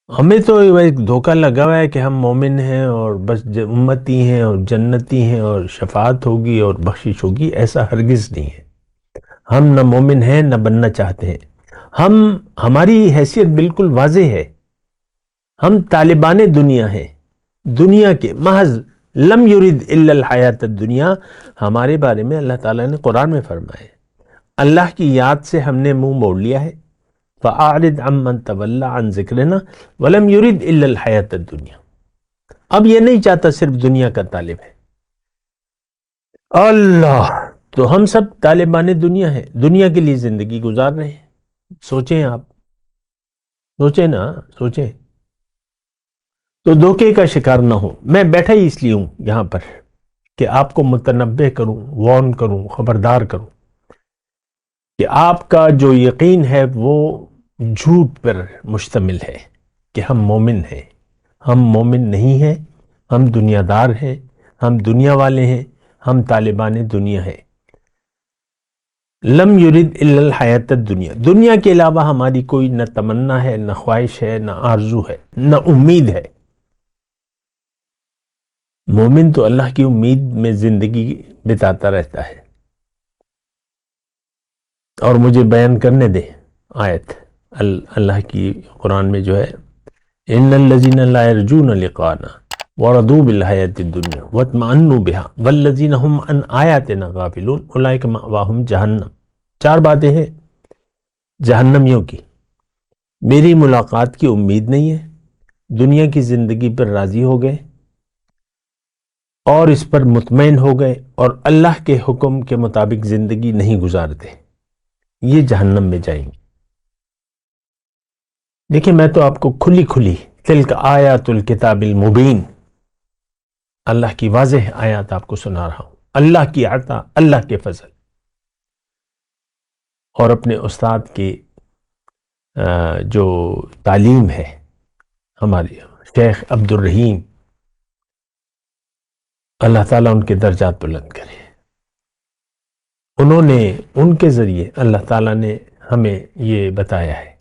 ہمیں تو ایک دھوکہ لگا ہوا ہے کہ ہم مومن ہیں اور بس امتی ہیں اور جنتی ہیں اور شفاعت ہوگی اور بخشش ہوگی، ایسا ہرگز نہیں ہے۔ ہم نہ مومن ہیں نہ بننا چاہتے ہیں۔ ہماری حیثیت بالکل واضح ہے، ہم طالبان دنیا ہیں، دنیا کے محض۔ لم یرید الا الحیات الدنیا، ہمارے بارے میں اللہ تعالیٰ نے قرآن میں فرمایا ہے، اللہ کی یاد سے ہم نے منہ موڑ لیا ہے۔ فَأَعْرِضْ عَمَّنْ تَوَلَّىٰ عَنْ ذِكْرِنَا وَلَمْ يُرِدْ إِلَّا الْحَيَاةَ الدُّنْيَا۔ اب یہ نہیں چاہتا صرف دنیا کا طالب ہے۔ اللہ، تو ہم سب طالبان دنیا ہیں، دنیا کے لیے زندگی گزار رہے ہیں۔ سوچیں آپ، سوچیں نا، سوچیں۔ تو دھوکے کا شکار نہ ہو۔ میں بیٹھا ہی اس لیے ہوں یہاں پر کہ آپ کو متنبہ کروں، وارن کروں، خبردار کروں کہ آپ کا جو یقین ہے وہ جھوٹ پر مشتمل ہے کہ ہم مومن ہیں۔ ہم مومن نہیں ہیں، ہم دنیا دار ہیں، ہم دنیا والے ہیں، ہم طالبان دنیا ہیں۔ لم یرید الا الحیات الدنیا، دنیا کے علاوہ ہماری کوئی نہ تمنا ہے، نہ خواہش ہے، نہ آرزو ہے، نہ امید ہے۔ مومن تو اللہ کی امید میں زندگی بتاتا رہتا ہے۔ اور مجھے بیان کرنے دے آیت اللہ کی قرآن میں جو ہے، ان الذین لا یرجون لقاءنا ورضوا بالحیاۃ الدنیا واطمأنوا بها والذین هم عن آیاتنا غافلون اولئک مأواہم جہنم۔ 4 باتیں ہیں جہنمیوں کی۔ میری ملاقات کی امید نہیں ہے، دنیا کی زندگی پر راضی ہو گئے اور اس پر مطمئن ہو گئے اور اللہ کے حکم کے مطابق زندگی نہیں گزارتے، یہ جہنم میں جائیں گے۔ دیکھیں، میں تو آپ کو کھلی تلک آیات الکتاب المبین، اللہ کی واضح آیات آپ کو سنا رہا ہوں، اللہ کی عطا، اللہ کے فضل، اور اپنے استاد کی جو تعلیم ہے، ہمارے شیخ عبد الرحیم، اللہ تعالیٰ ان کے درجات بلند کرے۔ ان کے ذریعے اللہ تعالیٰ نے ہمیں یہ بتایا ہے